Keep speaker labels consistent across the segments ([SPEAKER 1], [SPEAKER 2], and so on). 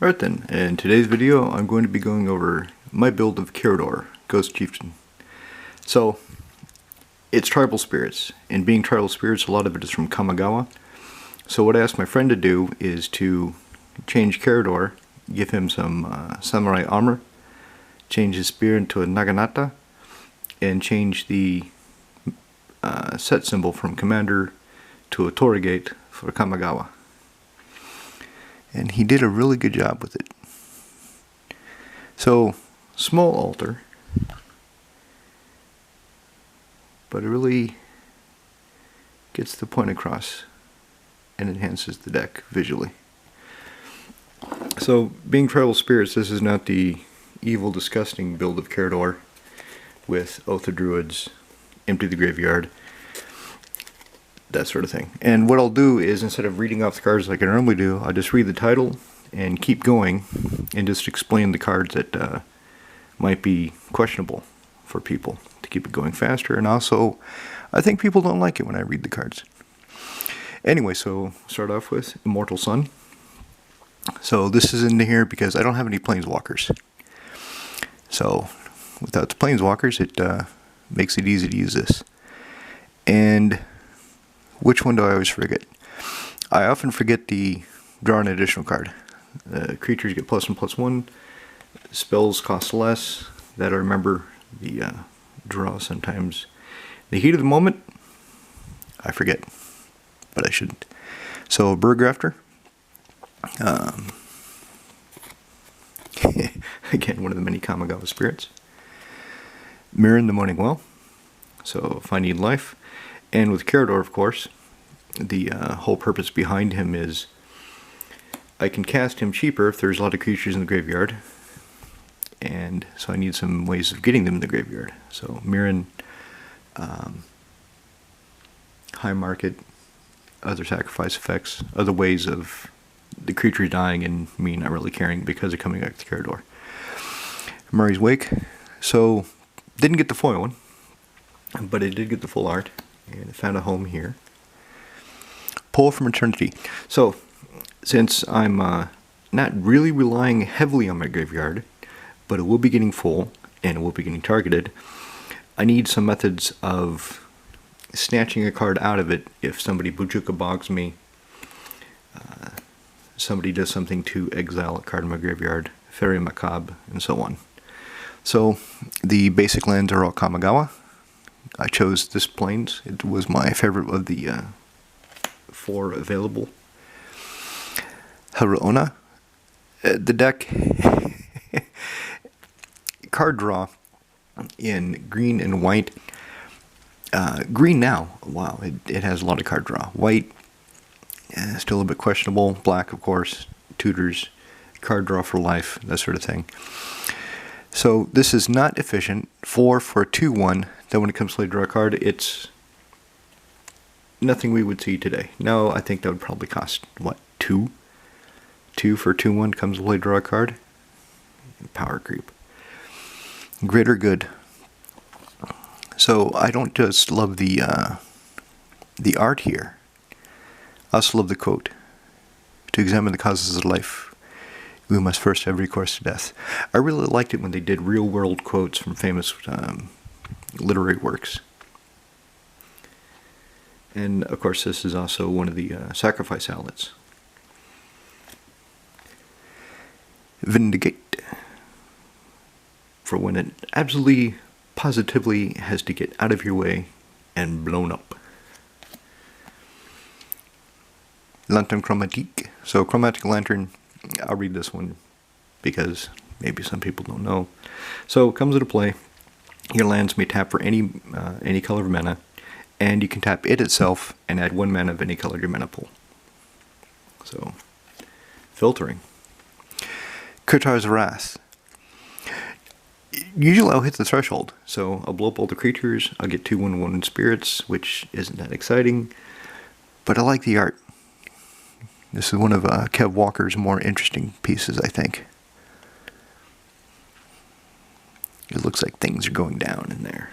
[SPEAKER 1] Alright then, in today's video I'm going to be going over my build of Karador, Ghost Chieftain. So, it's tribal spirits, and being tribal spirits, a lot of it is from Kamigawa. So what I asked my friend to do is to change Karador, give him some samurai armor, change his spear into a naginata, and change the set symbol from commander to a Torigate for Kamigawa. And he did a really good job with it. So, small altar, but it really gets the point across and enhances the deck visually. So, being tribal spirits, this is not the evil, disgusting build of Karador with Oath of Druids, empty the graveyard, that sort of thing. And what I'll do is, instead of reading off the cards like I normally do, I'll just read the title and keep going and just explain the cards that might be questionable for people to keep it going faster. And also, I think people don't like it when I read the cards. Anyway, so start off with Immortal Sun. So this is in here because I don't have any planeswalkers. So without the planeswalkers, it makes it easy to use this. And which one do I always forget? I often forget the draw an additional card. Creatures get +1/+1. Spells cost less. That I remember the draw sometimes. The heat of the moment, I forget, but I shouldn't. So Burgrafter. Again, one of the many Kamigawa spirits. Mirror in the Morning Well. So if I need life. And with Karador, of course, the whole purpose behind him is I can cast him cheaper if there's a lot of creatures in the graveyard. And so I need some ways of getting them in the graveyard. So Mirren, High Market, other sacrifice effects, other ways of the creature dying and me not really caring because they're coming back to Karador. Murray's Wake. So, didn't get the foil one, but it did get the full art. And it found a home here. Pull from Eternity. So, since I'm not really relying heavily on my graveyard, but it will be getting full, and it will be getting targeted, I need some methods of snatching a card out of it if somebody Bujuka bogs me, somebody does something to exile a card in my graveyard, Fairy Macabre, and so on. So, the basic lands are all Kamigawa. I chose this plains. It was my favorite of the 4 available. Haruona. The deck card draw in green and white. Green now, wow, it has a lot of card draw. White, still a bit questionable. Black, of course, tutors, card draw for life, that sort of thing. So this is not efficient. 4 for a 2/1. Then when it comes to play draw a card, it's nothing we would see today. Now I think that would probably cost, what, 2? 2 for 2/1 comes to play draw a card. Power creep. Greater good. So I don't just love the art here. I also love the quote. To examine the causes of life, we must first have recourse to death. I really liked it when they did real-world quotes from famous literary works. And, of course, this is also one of the sacrifice outlets. Vindicate. For when it absolutely, positively has to get out of your way and blown up. Lantern Chromatique. So, Chromatic Lantern, I'll read this one because maybe some people don't know. So, it comes into play. Your lands may tap for any color of mana, and you can tap it itself and add 1 mana of any color to your mana pool. So, filtering. Kurtar's Wrath. Usually I'll hit the threshold, so I'll blow up all the creatures, I'll get 2/1/1 spirits, which isn't that exciting, but I like the art. This is one of Kev Walker's more interesting pieces, I think. It looks like things are going down in there.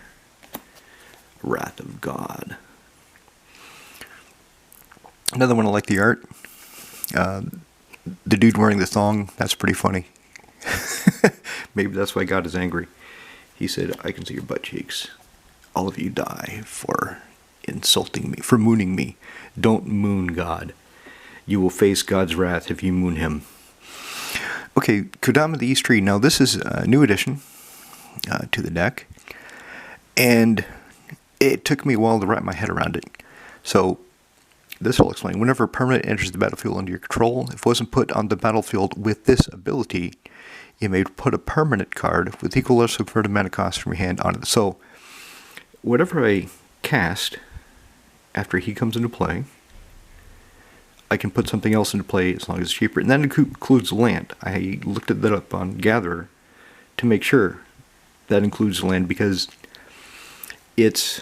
[SPEAKER 1] Wrath of God. Another one I like the art. The dude wearing the thong, that's pretty funny. Maybe that's why God is angry. He said, I can see your butt cheeks. All of you die for insulting me, for mooning me. Don't moon God. You will face God's wrath if you moon him. Okay, Kodama the East Tree. Now this is a new addition to the deck. And it took me a while to wrap my head around it. So this will explain. Whenever a permanent enters the battlefield under your control, if it wasn't put on the battlefield with this ability, you may put a permanent card with equal or converted mana cost from your hand onto it. So whatever I cast after he comes into play, I can put something else into play as long as it's cheaper. And that includes land. I looked that up on Gatherer to make sure that includes land, because it's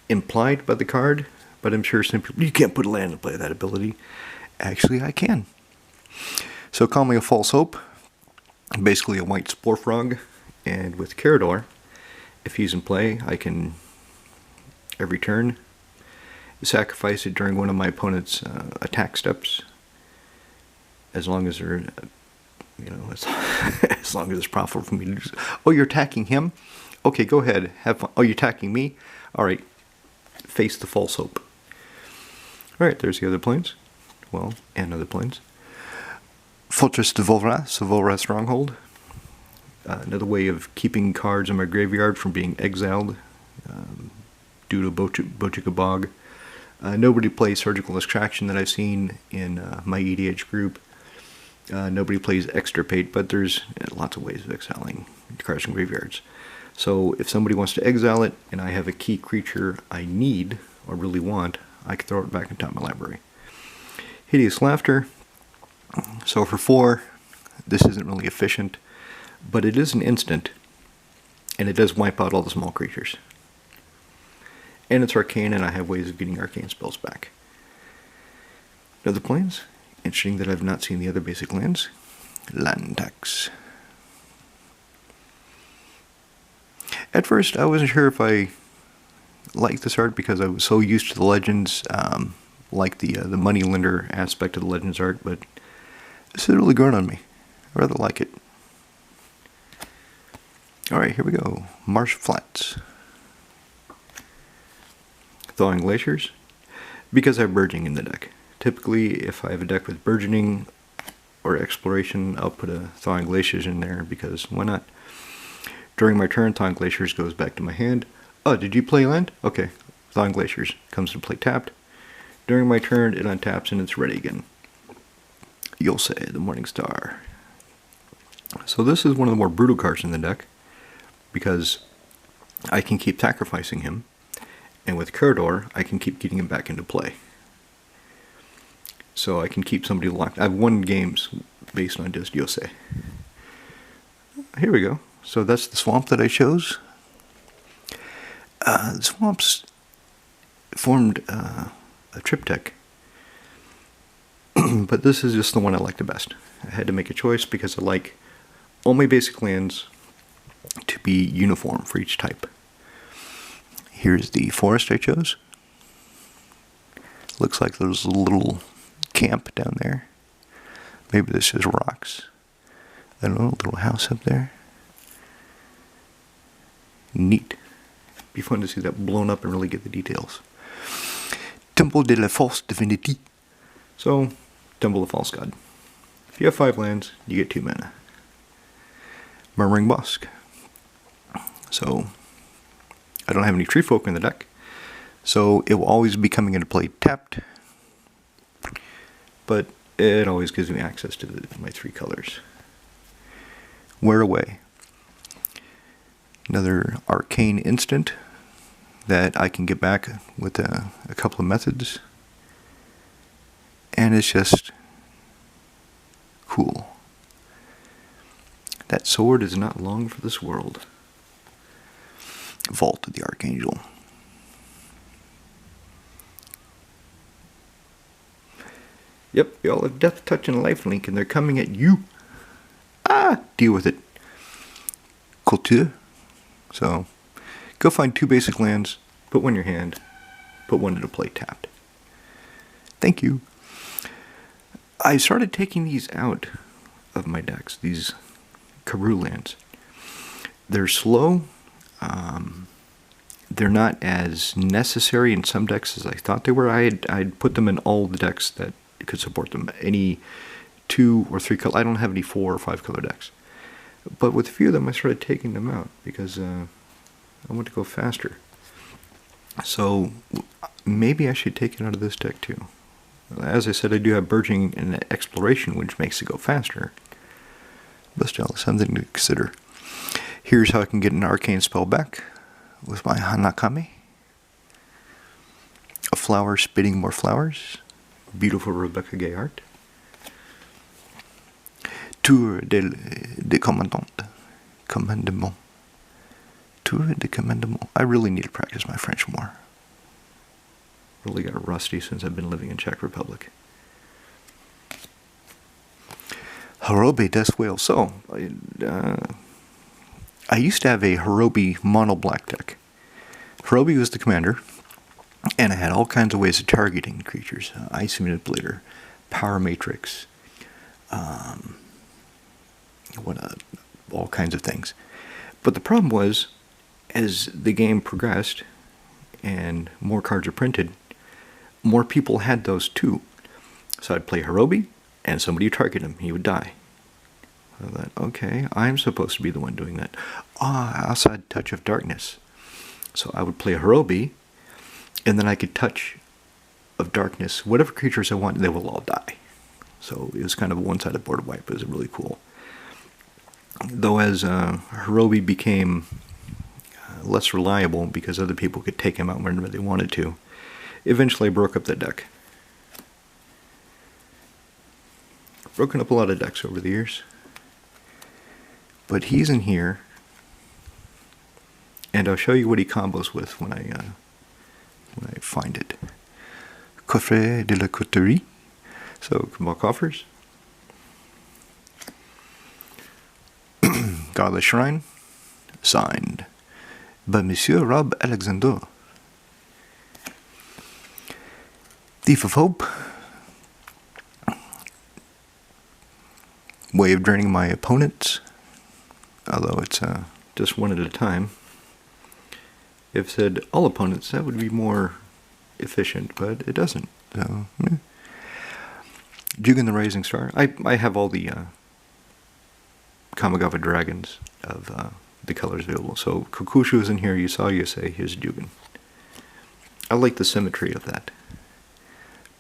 [SPEAKER 1] implied by the card, but I'm sure some people, you can't put land in play that ability. Actually, I can. So Calming a False Hope, basically a white Spore Frog, and with Karador, if he's in play, I can, every turn, sacrifice it during one of my opponent's attack steps, as long as they're, as long as it's profitable for me to do so. Oh, you're attacking him? Okay, go ahead. Have fun. Oh, you're attacking me? Alright. Face the False Hope. Alright, there's the other planes. Well, and other planes. Fortress de Volra Stronghold. Another way of keeping cards in my graveyard from being exiled due to Bochica Bog. Nobody plays Surgical Extraction that I've seen in my EDH group. Nobody plays Extirpate, but there's lots of ways of exiling cards from graveyards. So if somebody wants to exile it, and I have a key creature I need, or really want, I can throw it back into my library. Hideous Laughter. So for 4, this isn't really efficient, but it is an instant, and it does wipe out all the small creatures. And it's arcane, and I have ways of getting arcane spells back. Other planes? Interesting that I've not seen the other basic lands. Land tax. At first, I wasn't sure if I liked this art because I was so used to the Legends, like the moneylender aspect of the Legends art, but this has really grown on me. I rather like it. Alright, here we go. Marsh Flats. Thawing Glaciers. Because I have Burgeoning in the deck. Typically, if I have a deck with Burgeoning or Exploration, I'll put a Thawing Glaciers in there because why not? During my turn, Thawing Glaciers goes back to my hand. Oh, did you play land? Okay. Thawing Glaciers comes to play tapped. During my turn, it untaps and it's ready again. You'll say, the Morning Star. So this is one of the more brutal cards in the deck, because I can keep sacrificing him, and with Karador, I can keep getting him back into play. So I can keep somebody locked. I've won games based on just Yosei. Here we go. So that's the swamp that I chose. The swamps formed a triptych. But this is just the one I like the best. I had to make a choice because I like all my basic lands to be uniform for each type. Here's the forest I chose. Looks like there's a little camp down there. Maybe this is rocks. I don't know, a little house up there. Neat. Be fun to see that blown up and really get the details. Temple de la False Divinity. So, Temple of the False God. If you have 5 lands, you get 2 mana. Murmuring Bosk. So, I don't have any Tree Folk in the deck, so it will always be coming into play tapped, but it always gives me access to my 3 colors. Wear Away. Another arcane instant that I can get back with a couple of methods, and it's just cool. That sword is not long for this world. Vault of the Archangel. Yep, y'all have Death Touch and Lifelink, and they're coming at you. Ah, deal with it. Culture. So, go find 2 basic lands, put one in your hand, put one into play tapped. Thank you. I started taking these out of my decks, these Karoo lands. They're slow. They're not as necessary in some decks as I thought they were. I'd put them in all the decks that could support them. Any 2 or 3 color. I don't have any 4 or 5 color decks. But with a few of them, I started taking them out because I want to go faster. So maybe I should take it out of this deck too. As I said, I do have Burgeoning and Exploration, which makes it go faster. But still, something to consider. Here's how I can get an arcane spell back with my Hanakame. A flower spitting more flowers. Beautiful Rebecca Gay art. Tour de Commandement. Tour de Commandement. I really need to practice my French more. Really got rusty since I've been living in Czech Republic. Harobe des Whales. So, I used to have a Harobe mono black deck. Harobe was the commander, and I had all kinds of ways of targeting creatures. Ice Manipulator, Power Matrix, all kinds of things. But the problem was, as the game progressed and more cards are printed, more people had those too. So I'd play Harobe, and somebody would target him. He would die. I thought, okay, I'm supposed to be the one doing that. I also had Touch of Darkness. So I would play Harobe, and then I could Touch of Darkness whatever creatures I want, they will all die. So it was kind of a one-sided board wipe. It was really cool. Though as Harobe became less reliable because other people could take him out whenever they wanted to, eventually I broke up the deck. Broken up a lot of decks over the years. But he's in here, and I'll show you what he combos with when I find it. Coffret de la Coterie. So, more coffers. Godless Shrine. Signed by Monsieur Rob Alexander. Thief of Hope. Way of draining my opponents. Although it's just one at a time. If it said all opponents, that would be more efficient, but it doesn't. So, Jugan the Rising Star. I have all the Kamigawa dragons of the colors available. So Kokushu is in here. You saw Yusei. Here's Jugan. I like the symmetry of that.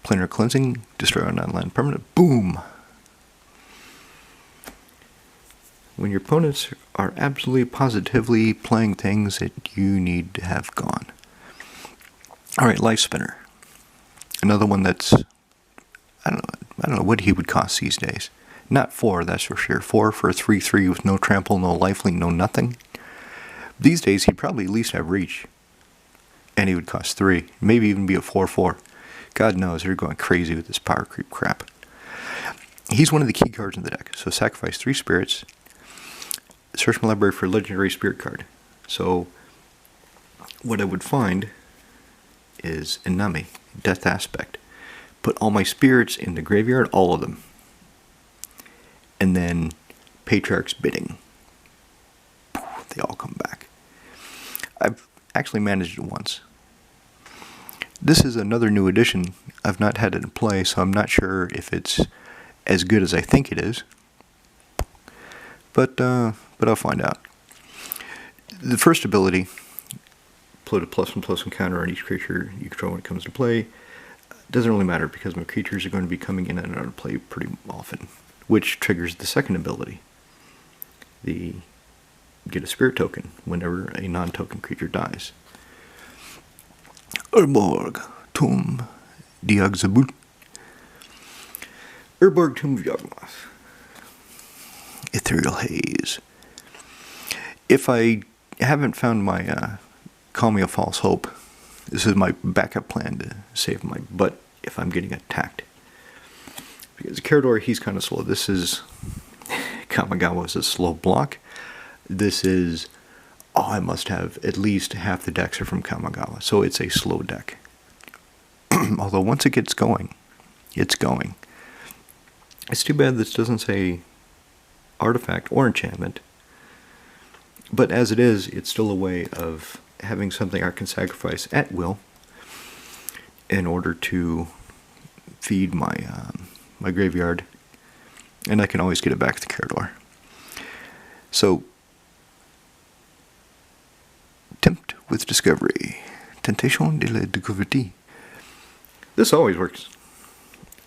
[SPEAKER 1] Planar Cleansing. Destroy an online permanent. Boom! When your opponents are absolutely positively playing things that you need to have gone. Alright, Life Spinner. Another one that's, I don't know what he would cost these days. Not 4, that's for sure. 4 for a 3/3 with no trample, no lifelink, no nothing. These days he'd probably at least have reach. And he would cost 3. Maybe even be a 4/4. God knows, they're going crazy with this power creep crap. He's one of the key cards in the deck. So sacrifice 3 spirits. Search my library for a legendary spirit card. So what I would find is Inami, Death Aspect. Put all my spirits in the graveyard, all of them. And then Patriarch's Bidding. They all come back. I've actually managed it once. This is another new edition. I've not had it in play, so I'm not sure if it's as good as I think it is. But I'll find out. The first ability, put a +1/+1 counter on each creature you control when it comes to play. Doesn't really matter because my creatures are going to be coming in and out of play pretty often, which triggers the second ability. Get a spirit token whenever a non-token creature dies. Urborg, Tomb, Diagzabul. Urborg, Tomb of Yawgmoth. Ethereal Haze. If I haven't found my Call Me a False Hope, this is my backup plan to save my butt if I'm getting attacked. Because Karador, he's kind of slow. This is Kamigawa is a slow block. This is, I must have at least half the decks are from Kamigawa, so it's a slow deck. Although once it gets going, it's going. It's too bad this doesn't say artifact or enchantment. But as it is, it's still a way of having something I can sacrifice at will in order to feed my my graveyard, and I can always get it back to Karador. So, tempt with discovery. Tentation de la découverte. This always works.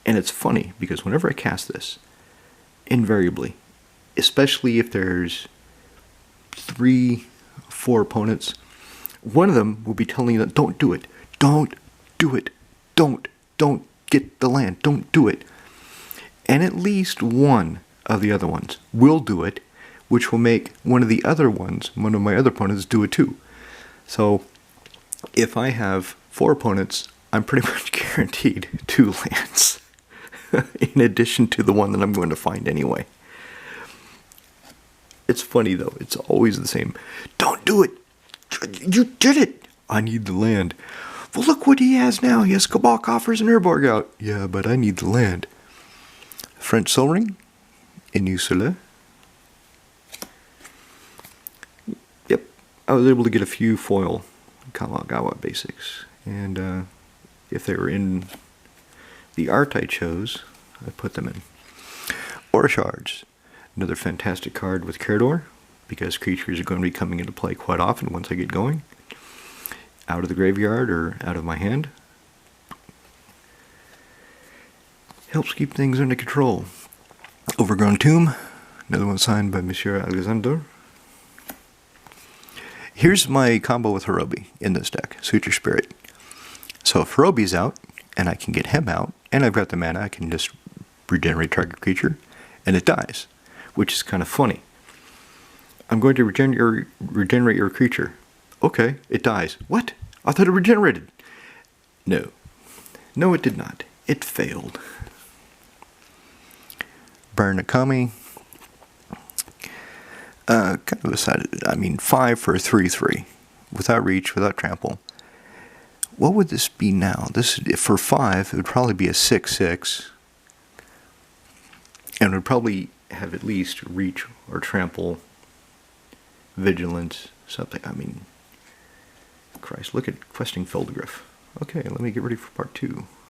[SPEAKER 1] And it's funny, because whenever I cast this, invariably, especially if there's 3, 4 opponents, one of them will be telling you that don't do it, don't do it, don't get the land, don't do it. And at least one of the other ones will do it, which will make one of the other ones, one of my other opponents, do it too. So if I have 4 opponents, I'm pretty much guaranteed 2 lands, in addition to the one that I'm going to find anyway. It's funny though, it's always the same. Don't do it! You did it! I need the land. Well, look what he has now. He has Cabal Coffers and Urborg out. Yeah, but I need the land. French Soul Ring. Inusula. Yep, I was able to get a few foil Kamigawa basics. And if they were in the art I chose, I put them in. Aura Shards. Another fantastic card with Karador, because creatures are going to be coming into play quite often once I get going. Out of the graveyard or out of my hand. Helps keep things under control. Overgrown Tomb. Another one signed by Monsieur Alexander. Here's my combo with Hirobi in this deck. Suture Spirit. So if Hirobi's out, and I can get him out, and I've got the mana, I can just regenerate target creature, and it dies. Which is kind of funny. I'm going to regenerate your creature. Okay, it dies. What? I thought it regenerated. No. No, it did not. It failed. Burn Akami. Kind of decided, 5 for a 3/3. Without reach, without trample. What would this be now? This, for 5, it would probably be a 6/6. And it would probably have at least reach or trample, vigilance, something. Christ, look at Questing Feldgriff. Okay, let me get ready for part 2.